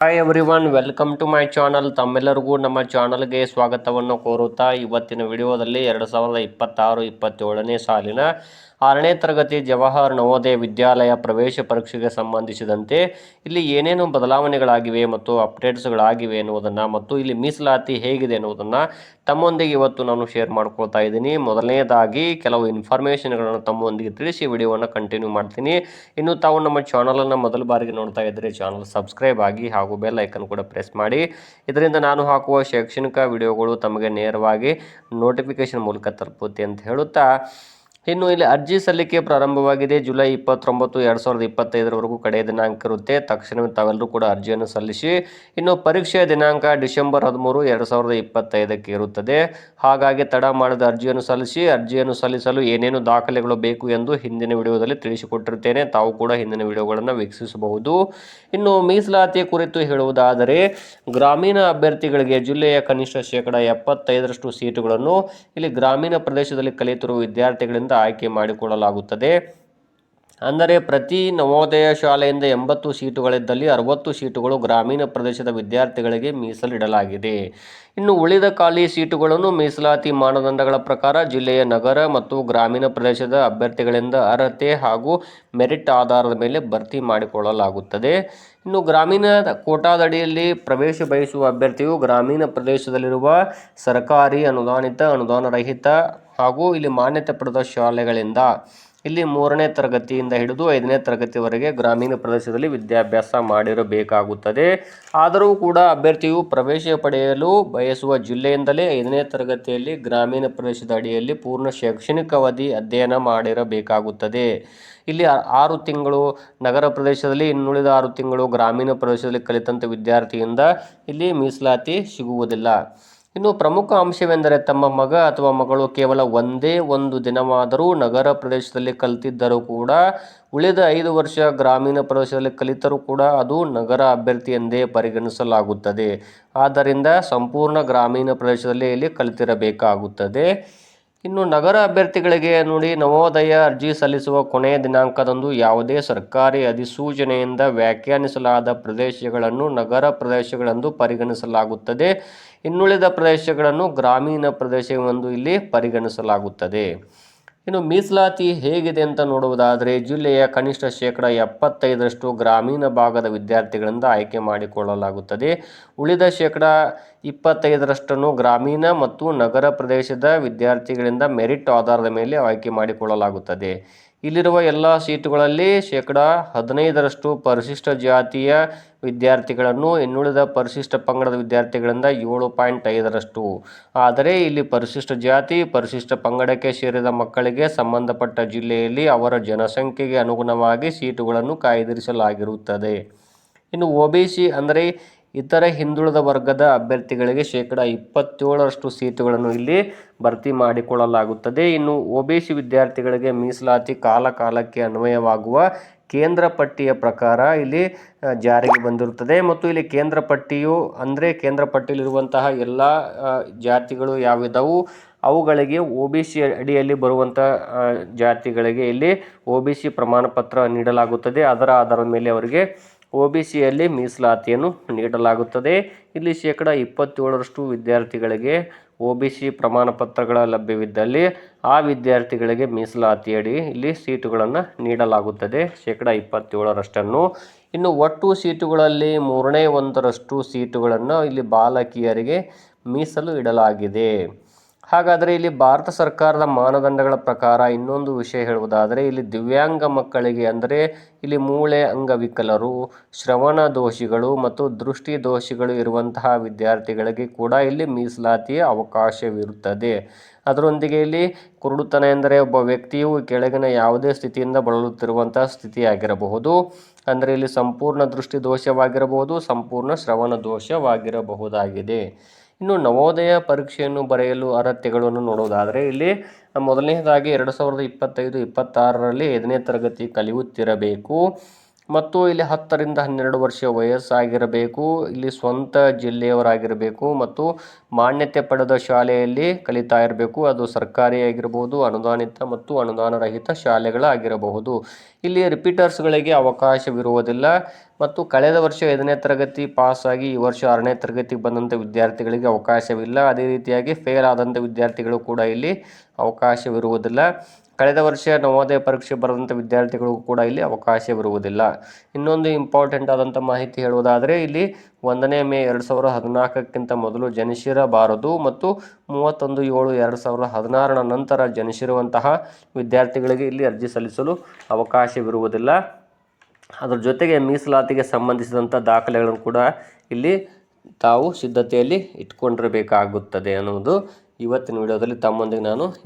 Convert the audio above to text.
Hi everyone, welcome to my channel. ತಮ್ಮೆಲ್ಲರಿಗೂ ನಮ್ಮ ಚಾನಲ್ಗೆ ಸ್ವಾಗತವನ್ನು ಕೋರುತ್ತಾ ಇವತ್ತಿನ ವಿಡಿಯೋದಲ್ಲಿ 2026-27ನೇ ಸಾಲಿನ 6ನೇ ತರಗತಿ ಜವಾಹರ್ ನವೋದಯ ವಿದ್ಯಾಲಯ ಪ್ರವೇಶ ಪರೀಕ್ಷೆಗೆ ಸಂಬಂಧಿಸಿದಂತೆ ಇಲ್ಲಿ ಏನೇನು ಬದಲಾವಣೆಗಳಾಗಿವೆ ಮತ್ತು ಅಪ್ಡೇಟ್ಸ್ಗಳಾಗಿವೆ ಎನ್ನುವುದನ್ನು ಮತ್ತು ಇಲ್ಲಿ ಮೀಸಲಾತಿ ಹೇಗಿದೆ ಎನ್ನುವುದನ್ನು ತಮ್ಮೊಂದಿಗೆ ಇವತ್ತು ನಾನು ಶೇರ್ ಮಾಡ್ಕೊಳ್ತಾ ಇದ್ದೀನಿ. ಮೊದಲನೇದಾಗಿ ಕೆಲವು ಇನ್ಫಾರ್ಮೇಷನ್ಗಳನ್ನು ತಮ್ಮೊಂದಿಗೆ ತಿಳಿಸಿ ವಿಡಿಯೋವನ್ನು ಕಂಟಿನ್ಯೂ ಮಾಡ್ತೀನಿ. ಇನ್ನು ತಾವು ನಮ್ಮ ಚಾನಲನ್ನು ಮೊದಲ ಬಾರಿಗೆ ನೋಡ್ತಾ ಇದ್ದರೆ ಚಾನಲ್ ಸಬ್ಸ್ಕ್ರೈಬ್ ಆಗಿ ಹಾಗೂ ಬೆಲ್ ಐಕನ್ ಕೂಡ ಪ್ರೆಸ್ ಮಾಡಿ. ಇದರಿಂದ ನಾನು ಹಾಕುವ ಶೈಕ್ಷಣಿಕ ವಿಡಿಯೋಗಳು ತಮಗೆ ನೇರವಾಗಿ ನೋಟಿಫಿಕೇಶನ್ ಮೂಲಕ ತಲುಪುತ್ತೆ ಅಂತ ಹೇಳುತ್ತಾ, ಇನ್ನು ಇಲ್ಲಿ ಅರ್ಜಿ ಸಲ್ಲಿಕೆ ಪ್ರಾರಂಭವಾಗಿದೆ. ಜುಲೈ 29, 2025 ಕಡೆಯ ದಿನಾಂಕ ಇರುತ್ತೆ. ತಕ್ಷಣವೇ ತಾವೆಲ್ಲರೂ ಕೂಡ ಅರ್ಜಿಯನ್ನು ಸಲ್ಲಿಸಿ. ಇನ್ನು ಪರೀಕ್ಷೆಯ ದಿನಾಂಕ ಡಿಸೆಂಬರ್ 13, 2025 ಇರುತ್ತದೆ. ಹಾಗಾಗಿ ತಡ ಮಾಡದ ಅರ್ಜಿಯನ್ನು ಸಲ್ಲಿಸಿ. ಅರ್ಜಿಯನ್ನು ಸಲ್ಲಿಸಲು ಏನೇನು ದಾಖಲೆಗಳು ಬೇಕು ಎಂದು ಹಿಂದಿನ ವಿಡಿಯೋದಲ್ಲಿ ತಿಳಿಸಿಕೊಟ್ಟಿರುತ್ತೇನೆ. ತಾವು ಕೂಡ ಹಿಂದಿನ ವಿಡಿಯೋಗಳನ್ನು ವೀಕ್ಷಿಸಬಹುದು. ಇನ್ನು ಮೀಸಲಾತಿ ಕುರಿತು ಹೇಳುವುದಾದರೆ, ಗ್ರಾಮೀಣ ಅಭ್ಯರ್ಥಿಗಳಿಗೆ ಜಿಲ್ಲೆಯ ಕನಿಷ್ಠ 75% ಸೀಟುಗಳನ್ನು ಇಲ್ಲಿ ಗ್ರಾಮೀಣ ಪ್ರದೇಶದಲ್ಲಿ ಕಲಿತಿರುವ ವಿದ್ಯಾರ್ಥಿಗಳಿಂದ ಆಯ್ಕೆ ಮಾಡಿಕೊಳ್ಳಲಾಗುತ್ತದೆ. ಅಂದರೆ ಪ್ರತಿ ನವೋದಯ ಶಾಲೆಯಿಂದ 80 ಸೀಟುಗಳಿದ್ದಲ್ಲಿ 60 ಸೀಟುಗಳು ಗ್ರಾಮೀಣ ಪ್ರದೇಶದ ವಿದ್ಯಾರ್ಥಿಗಳಿಗೆ ಮೀಸಲಿಡಲಾಗಿದೆ. ಇನ್ನು ಉಳಿದ ಖಾಲಿ ಸೀಟುಗಳನ್ನು ಮೀಸಲಾತಿ ಮಾನದಂಡಗಳ ಪ್ರಕಾರ ಜಿಲ್ಲೆಯ ನಗರ ಮತ್ತು ಗ್ರಾಮೀಣ ಪ್ರದೇಶದ ಅಭ್ಯರ್ಥಿಗಳಿಂದ ಅರ್ಹತೆ ಹಾಗೂ ಮೆರಿಟ್ ಆಧಾರದ ಮೇಲೆ ಭರ್ತಿ ಮಾಡಿಕೊಳ್ಳಲಾಗುತ್ತದೆ. ಇನ್ನು ಗ್ರಾಮೀಣ ಕೋಟಾದಡಿಯಲ್ಲಿ ಪ್ರವೇಶ ಬಯಸುವ ಅಭ್ಯರ್ಥಿಯು ಗ್ರಾಮೀಣ ಪ್ರದೇಶದಲ್ಲಿರುವ ಸರ್ಕಾರಿ, ಅನುದಾನಿತ, ಅನುದಾನರಹಿತ ಹಾಗೂ ಇಲ್ಲಿ ಮಾನ್ಯತೆ ಪಡೆದ ಶಾಲೆಗಳಿಂದ ಇಲ್ಲಿ 3ನೇ ತರಗತಿಯಿಂದ ಹಿಡಿದು 5ನೇ ತರಗತಿವರೆಗೆ ಗ್ರಾಮೀಣ ಪ್ರದೇಶದಲ್ಲಿ ವಿದ್ಯಾಭ್ಯಾಸ ಮಾಡಿರಬೇಕಾಗುತ್ತದೆ. ಆದರೂ ಕೂಡ ಅಭ್ಯರ್ಥಿಯು ಪ್ರವೇಶ ಪಡೆಯಲು ಬಯಸುವ ಜಿಲ್ಲೆಯಿಂದಲೇ 5ನೇ ತರಗತಿಯಲ್ಲಿ ಗ್ರಾಮೀಣ ಪ್ರದೇಶದ ಅಡಿಯಲ್ಲಿ ಪೂರ್ಣ ಶೈಕ್ಷಣಿಕ ಅವಧಿ ಅಧ್ಯಯನ ಮಾಡಿರಬೇಕಾಗುತ್ತದೆ. ಇಲ್ಲಿ 6 ತಿಂಗಳು ನಗರ ಪ್ರದೇಶದಲ್ಲಿ, ಇನ್ನುಳಿದ 6 ತಿಂಗಳು ಗ್ರಾಮೀಣ ಪ್ರದೇಶದಲ್ಲಿ ಕಲಿತಂಥ ವಿದ್ಯಾರ್ಥಿಯಿಂದ ಇಲ್ಲಿ ಮೀಸಲಾತಿ ಸಿಗುವುದಿಲ್ಲ. ಇನ್ನು ಪ್ರಮುಖ ಅಂಶವೆಂದರೆ ತಮ್ಮ ಮಗ ಅಥವಾ ಮಗಳು ಕೇವಲ ಒಂದೇ ಒಂದು ದಿನವಾದರೂ ನಗರ ಪ್ರದೇಶದಲ್ಲಿ ಕಲಿತಿದ್ದರೂ ಕೂಡ ಉಳಿದ 5 ವರ್ಷ ಗ್ರಾಮೀಣ ಪ್ರದೇಶದಲ್ಲಿ ಕಲಿತರೂ ಕೂಡ ಅದು ನಗರ ಅಭ್ಯರ್ಥಿ ಎಂದೇ ಪರಿಗಣಿಸಲಾಗುತ್ತದೆ. ಆದ್ದರಿಂದ ಸಂಪೂರ್ಣ ಗ್ರಾಮೀಣ ಪ್ರದೇಶದಲ್ಲಿ ಇಲ್ಲಿ ಕಲಿತಿರಬೇಕಾಗುತ್ತದೆ. ಇನ್ನು ನಗರ ಅಭ್ಯರ್ಥಿಗಳಿಗೆ ನೋಡಿ, ನವೋದಯ ಅರ್ಜಿ ಸಲ್ಲಿಸುವ ಕೊನೆಯ ದಿನಾಂಕದಂದು ಯಾವುದೇ ಸರ್ಕಾರಿ ಅಧಿಸೂಚನೆಯಿಂದ ವ್ಯಾಖ್ಯಾನಿಸಲಾದ ಪ್ರದೇಶಗಳನ್ನು ನಗರ ಪ್ರದೇಶಗಳೆಂದು ಪರಿಗಣಿಸಲಾಗುತ್ತದೆ. ಇನ್ನುಳಿದ ಪ್ರದೇಶಗಳನ್ನು ಗ್ರಾಮೀಣ ಪ್ರದೇಶವೆಂದು ಇಲ್ಲಿ ಪರಿಗಣಿಸಲಾಗುತ್ತದೆ. ಇನ್ನು ಮೀಸಲಾತಿ ಹೇಗಿದೆ ಅಂತ ನೋಡುವುದಾದರೆ, ಜಿಲ್ಲೆಯ ಕನಿಷ್ಠ 75% ಗ್ರಾಮೀಣ ಭಾಗದ ವಿದ್ಯಾರ್ಥಿಗಳಿಂದ ಆಯ್ಕೆ ಮಾಡಿಕೊಳ್ಳಲಾಗುತ್ತದೆ. ಉಳಿದ 25% ಗ್ರಾಮೀಣ ಮತ್ತು ನಗರ ಪ್ರದೇಶದ ವಿದ್ಯಾರ್ಥಿಗಳಿಂದ ಮೆರಿಟ್ ಆಧಾರದ ಮೇಲೆ ಆಯ್ಕೆ ಮಾಡಿಕೊಳ್ಳಲಾಗುತ್ತದೆ. ಇಲ್ಲಿರುವ ಎಲ್ಲ ಸೀಟುಗಳಲ್ಲಿ 15% ಪರಿಶಿಷ್ಟ ಜಾತಿಯ ವಿದ್ಯಾರ್ಥಿಗಳನ್ನು, ಇನ್ನುಳಿದ ಪರಿಶಿಷ್ಟ ಪಂಗಡದ ವಿದ್ಯಾರ್ಥಿಗಳಿಂದ 7.5%. ಆದರೆ ಇಲ್ಲಿ ಪರಿಶಿಷ್ಟ ಜಾತಿ, ಪರಿಶಿಷ್ಟ ಪಂಗಡಕ್ಕೆ ಸೇರಿದ ಮಕ್ಕಳಿಗೆ ಸಂಬಂಧಪಟ್ಟ ಜಿಲ್ಲೆಯಲ್ಲಿ ಅವರ ಜನಸಂಖ್ಯೆಗೆ ಅನುಗುಣವಾಗಿ ಸೀಟುಗಳನ್ನು ಕಾಯ್ದಿರಿಸಲಾಗಿರುತ್ತದೆ. ಇನ್ನು OBC ಅಂದರೆ ಇತರ ಹಿಂದುಳಿದ ವರ್ಗದ ಅಭ್ಯರ್ಥಿಗಳಿಗೆ 27% ಸೀಟುಗಳನ್ನು ಇಲ್ಲಿ ಭರ್ತಿ ಮಾಡಿಕೊಳ್ಳಲಾಗುತ್ತದೆ. ಇನ್ನು OBC ವಿದ್ಯಾರ್ಥಿಗಳಿಗೆ ಮೀಸಲಾತಿ ಕಾಲಕ್ಕೆ ಅನ್ವಯವಾಗುವ ಕೇಂದ್ರ ಪಟ್ಟಿಯ ಪ್ರಕಾರ ಇಲ್ಲಿ ಜಾರಿಗೆ ಬಂದಿರುತ್ತದೆ. ಮತ್ತು ಇಲ್ಲಿ ಕೇಂದ್ರ ಪಟ್ಟಿಯು ಅಂದರೆ ಕೇಂದ್ರ ಪಟ್ಟಿಯಲ್ಲಿರುವಂತಹ ಎಲ್ಲ ಜಾತಿಗಳು ಯಾವಿದ್ದವು ಅವುಗಳಿಗೆ OBC ಅಡಿಯಲ್ಲಿ ಬರುವಂಥ ಜಾತಿಗಳಿಗೆ ಇಲ್ಲಿ OBC ಪ್ರಮಾಣ ಪತ್ರ ನೀಡಲಾಗುತ್ತದೆ. ಅದರ ಆಧಾರದ ಮೇಲೆ ಅವರಿಗೆ OBCಯಲ್ಲಿ ಮೀಸಲಾತಿಯನ್ನು ನೀಡಲಾಗುತ್ತದೆ. ಇಲ್ಲಿ 27% ವಿದ್ಯಾರ್ಥಿಗಳಿಗೆ OBC ಪ್ರಮಾಣ ಪತ್ರಗಳ ಲಭ್ಯವಿದ್ದಲ್ಲಿ ಆ ವಿದ್ಯಾರ್ಥಿಗಳಿಗೆ ಮೀಸಲಾತಿಯಡಿ ಇಲ್ಲಿ ಸೀಟುಗಳನ್ನು ನೀಡಲಾಗುತ್ತದೆ, 27%. ಇನ್ನು ಒಟ್ಟು ಸೀಟುಗಳಲ್ಲಿ 1/3 ಸೀಟುಗಳನ್ನು ಇಲ್ಲಿ ಬಾಲಕಿಯರಿಗೆ ಮೀಸಲು ಇಡಲಾಗಿದೆ. ಹಾಗಾದರೆ ಇಲ್ಲಿ ಭಾರತ ಸರ್ಕಾರದ ಮಾನದಂಡಗಳ ಪ್ರಕಾರ ಇನ್ನೊಂದು ವಿಷಯ ಹೇಳುವುದಾದರೆ, ಇಲ್ಲಿ ದಿವ್ಯಾಂಗ ಮಕ್ಕಳಿಗೆ ಅಂದರೆ ಇಲ್ಲಿ ಮೂಳೆ ಅಂಗವಿಕಲರು, ಶ್ರವಣ ದೋಷಿಗಳು ಮತ್ತು ದೃಷ್ಟಿ ದೋಷಿಗಳು ಇರುವಂತಹ ವಿದ್ಯಾರ್ಥಿಗಳಿಗೆ ಕೂಡ ಇಲ್ಲಿ ಮೀಸಲಾತಿಯ ಅವಕಾಶವಿರುತ್ತದೆ. ಅದರೊಂದಿಗೆ ಇಲ್ಲಿ ಕುರುಡುತನ ಎಂದರೆ ಒಬ್ಬ ವ್ಯಕ್ತಿಯು ಕೆಳಗಿನ ಯಾವುದೇ ಸ್ಥಿತಿಯಿಂದ ಬಳಲುತ್ತಿರುವಂತಹ ಸ್ಥಿತಿಯಾಗಿರಬಹುದು. ಅಂದರೆ ಇಲ್ಲಿ ಸಂಪೂರ್ಣ ದೃಷ್ಟಿ ದೋಷವಾಗಿರಬಹುದು, ಸಂಪೂರ್ಣ ಶ್ರವಣ ದೋಷವಾಗಿರಬಹುದಾಗಿದೆ. ಇನ್ನು ನವೋದಯ ಪರೀಕ್ಷೆಯನ್ನು ಬರೆಯಲು ಅರ್ಹತೆಗಳನ್ನು ನೋಡುವುದಾದರೆ, ಇಲ್ಲಿ ಮೊದಲನೇದಾಗಿ 2025-26ರಲ್ಲಿ 5ನೇ ತರಗತಿ ಕಲಿಯುತ್ತಿರಬೇಕು ಮತ್ತು ಇಲ್ಲಿ 10ರಿಂದ 12 ವರ್ಷ ವಯಸ್ಸಾಗಿರಬೇಕು. ಇಲ್ಲಿ ಸ್ವಂತ ಜಿಲ್ಲೆಯವರಾಗಿರಬೇಕು ಮತ್ತು ಮಾನ್ಯತೆ ಪಡೆದ ಶಾಲೆಯಲ್ಲಿ ಕಲಿತಾ ಇರಬೇಕು. ಅದು ಸರ್ಕಾರಿ ಆಗಿರಬಹುದು, ಅನುದಾನಿತ ಮತ್ತು ಅನುದಾನ ರಹಿತ ಶಾಲೆಗಳಾಗಿರಬಹುದು. ಇಲ್ಲಿ ರಿಪೀಟರ್ಸ್ಗಳಿಗೆ ಅವಕಾಶವಿರುವುದಿಲ್ಲ ಮತ್ತು ಕಳೆದ ವರ್ಷ 5ನೇ ತರಗತಿ ಪಾಸಾಗಿ ಈ ವರ್ಷ 6ನೇ ತರಗತಿಗೆ ಬಂದಂಥ ವಿದ್ಯಾರ್ಥಿಗಳಿಗೆ ಅವಕಾಶವಿಲ್ಲ. ಅದೇ ರೀತಿಯಾಗಿ ಫೇಲ್ ಆದಂಥ ವಿದ್ಯಾರ್ಥಿಗಳು ಕೂಡ ಇಲ್ಲಿ ಅವಕಾಶವಿರುವುದಿಲ್ಲ. ಕಳೆದ ವರ್ಷ ನವೋದಯ ಪರೀಕ್ಷೆ ಬರೆದಂಥ ವಿದ್ಯಾರ್ಥಿಗಳಿಗೂ ಕೂಡ ಇಲ್ಲಿ ಅವಕಾಶವಿರುವುದಿಲ್ಲ. ಇನ್ನೊಂದು ಇಂಪಾರ್ಟೆಂಟ್ ಆದಂಥ ಮಾಹಿತಿ ಹೇಳುವುದಾದರೆ ಇಲ್ಲಿ 1ನೇ ಮೇ 2014ಕ್ಕಿಂತ ಮೊದಲು ಜನಿಸಿರಬಾರದು ಮತ್ತು 31/7/2016 ನಂತರ ಜನಿಸಿರುವಂತಹ ವಿದ್ಯಾರ್ಥಿಗಳಿಗೆ ಇಲ್ಲಿ ಅರ್ಜಿ ಸಲ್ಲಿಸಲು ಅವಕಾಶವಿರುವುದಿಲ್ಲ. ಅದರ ಜೊತೆಗೆ ಮೀಸಲಾತಿಗೆ ಸಂಬಂಧಿಸಿದಂಥ ದಾಖಲೆಗಳನ್ನು ಕೂಡ ಇಲ್ಲಿ ತಾವು ಸಿದ್ಧತೆಯಲ್ಲಿ ಇಟ್ಕೊಂಡಿರಬೇಕಾಗುತ್ತದೆ ಅನ್ನುವುದು ಇವತ್ತಿನ ವಿಡಿಯೋದಲ್ಲಿ ತಮ್ಮೊಂದಿಗೆ ನಾನು